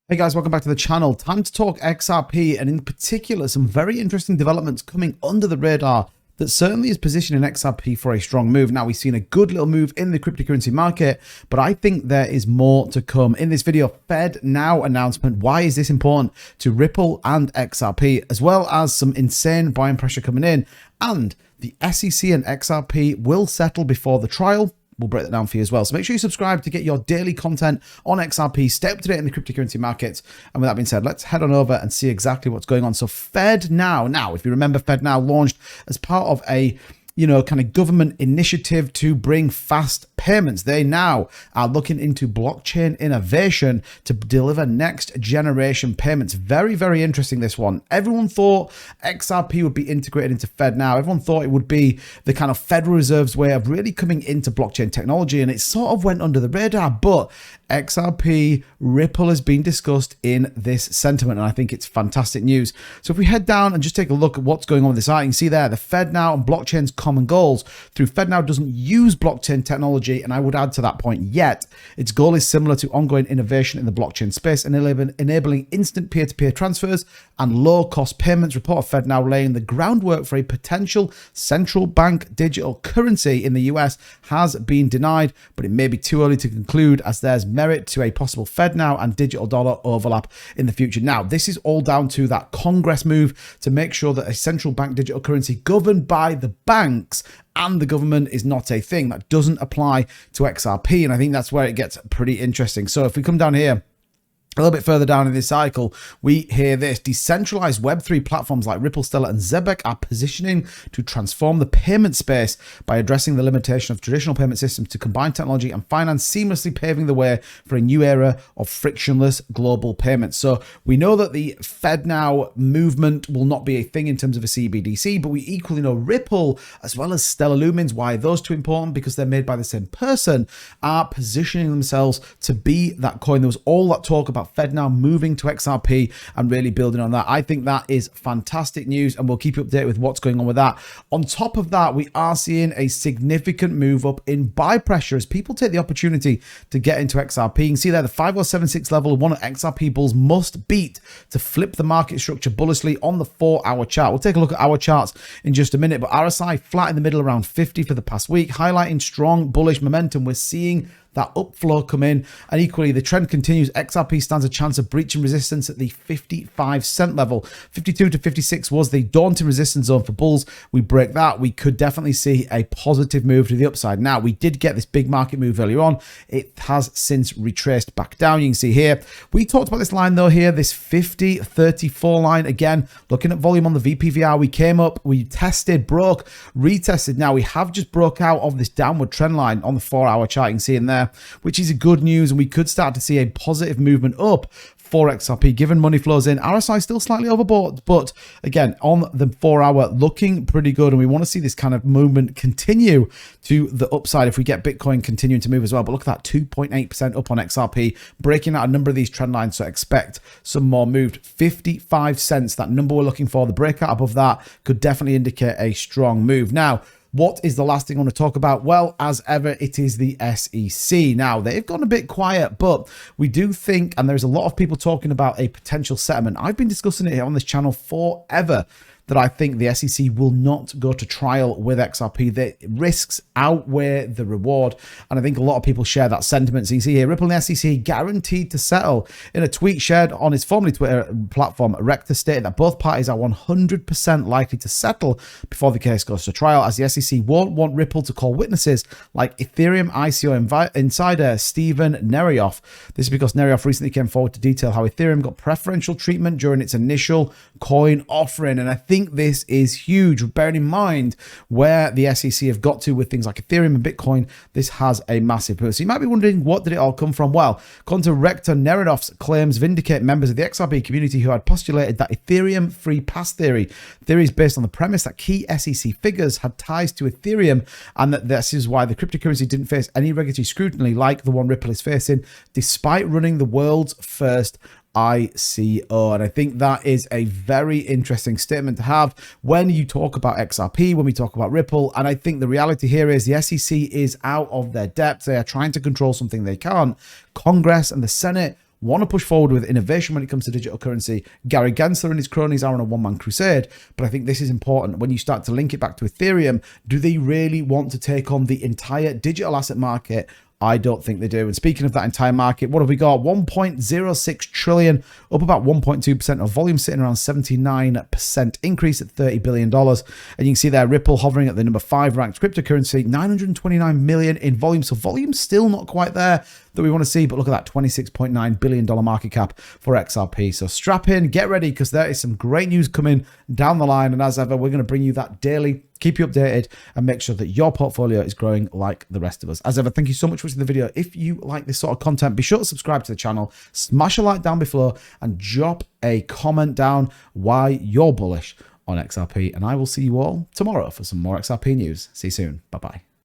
Hey guys, welcome back to the channel. Time to talk XRP, and in particular some very interesting developments coming under the radar that certainly is positioning XRP for a strong move. Now, we've seen a good little move in the cryptocurrency market, but I think there is more to come. In this video, Fednow announcement. Why is this important to Ripple and XRP, as well as some insane buying pressure coming in, and the SEC and XRP will settle before the trial. We'll break that down for you as well. So make sure you subscribe to get your daily content on XRP, stay up to date in the cryptocurrency markets. And with that being said, let's head on over and see exactly what's going on. So Fednow, now, if you remember, Fednow launched as part of a kind of government initiative to bring fast payments. They now are looking into blockchain innovation to deliver next generation payments. Very, very interesting, this one. Everyone thought XRP would be integrated into Fednow. Everyone thought it would be the kind of Federal Reserve's way of really coming into blockchain technology, and it sort of went under the radar. But XRP, Ripple has been discussed in this sentiment, and I think it's fantastic news. So if we head down and just take a look at what's going on with this art, you can see there the Fednow and blockchain's common goals. Through Fednow doesn't use blockchain technology, and I would add to that point, yet its goal is similar to ongoing innovation in the blockchain space, enabling instant peer-to-peer transfers and low-cost payments. Report of Fednow laying the groundwork for a potential central bank digital currency in the US has been denied, but it may be too early to conclude, as there's merit to a possible Fednow and digital dollar overlap in the future. Now, this is all down to that Congress move to make sure that a central bank digital currency governed by the banks and the government is not a thing. That doesn't apply to XRP, and I think that's where it gets pretty interesting. So if we come down here, a little bit further down in this cycle, we hear this. Decentralized Web3 platforms like Ripple, Stellar, and Zebek are positioning to transform the payment space by addressing the limitation of traditional payment systems to combine technology and finance, seamlessly paving the way for a new era of frictionless global payments. So we know that the Fednow movement will not be a thing in terms of a CBDC, but we equally know Ripple, as well as Stellar Lumens, why those two are important, because they're made by the same person, are positioning themselves to be that coin. There was all that talk about Fednow moving to XRP and really building on that. I think that is fantastic news, and we'll keep you updated with what's going on with that. On top of that, we are seeing a significant move up in buy pressure as people take the opportunity to get into XRP. You can see there the 5076 level, one of XRP bulls must beat to flip the market structure bullishly on the 4-hour chart. We'll take a look at our charts in just a minute, but RSI flat in the middle around 50 for the past week, highlighting strong bullish momentum. We're seeing that upflow come in, and equally the trend continues. XRP stands a chance of breaching resistance at the 55-cent level. 52 to 56 was the daunting resistance zone for bulls. We break that, we could definitely see a positive move to the upside. Now, we did get this big market move earlier on. It has since retraced back down. You can see here, we talked about this line though here, this 50-34 line. Again, looking at volume on the VPVR, we came up, we tested, broke, retested. Now we have just broke out of this downward trend line on the 4-hour chart. You can see in there, which is good news, and we could start to see a positive movement up for XRP given money flows in. RSI still slightly overbought, but again on the 4-hour looking pretty good, and we want to see this kind of movement continue to the upside if we get Bitcoin continuing to move as well. But look at that, 2.8% up on XRP, breaking out a number of these trend lines, so expect some more moved. 55 cents, that number we're looking for. The breakout above that could definitely indicate a strong move. Now, what is the last thing I want to talk about? Well, as ever, it is the SEC. Now, they've gone a bit quiet, but we do think, and there's a lot of people talking about a potential settlement. I've been discussing it here on this channel forever, that I think the SEC will not go to trial with XRP. The risks outweigh the reward, and I think a lot of people share that sentiment. So you see here, Ripple and SEC guaranteed to settle. In a tweet shared on his formerly Twitter platform, Rector stated that both parties are 100% likely to settle before the case goes to trial, as the SEC won't want Ripple to call witnesses like Ethereum ICO insider Steven Nerioff. This is because Nerioff recently came forward to detail how Ethereum got preferential treatment during its initial coin offering, and I think this is huge, bearing in mind where the SEC have got to with things like Ethereum and Bitcoin. This has a massive boost. So you might be wondering, what did it all come from? Well, according to Rector, Nerioff's claims vindicate members of the XRP community who had postulated that Ethereum free pass theory is based on the premise that key SEC figures had ties to Ethereum, and that this is why the cryptocurrency didn't face any regulatory scrutiny like the one Ripple is facing, despite running the world's first ICO. And I think that is a very interesting statement to have when you talk about XRP, when we talk about Ripple. And I think the reality here is the SEC is out of their depth. They are trying to control something they can't. Congress and the Senate want to push forward with innovation when it comes to digital currency. Gary Gensler and his cronies are on a one-man crusade, but I think this is important. When you start to link it back to Ethereum, do they really want to take on the entire digital asset market? I don't think they do. And speaking of that entire market, what have we got? 1.06 trillion, up about 1.2% of volume, sitting around 79% increase at $30 billion. And you can see there Ripple hovering at the number 5 ranked cryptocurrency, 929 million in volume. So volume's still not quite there that we want to see, but look at that $26.9 billion market cap for XRP. So strap in, get ready, because there is some great news coming down the line. And as ever, we're going to bring you that daily, keep you updated, and make sure that your portfolio is growing like the rest of us. As ever, thank you so much for watching the video. If you like this sort of content, be sure to subscribe to the channel, smash a like down below, and drop a comment down why you're bullish on XRP. And I will see you all tomorrow for some more XRP news. See you soon. Bye-bye.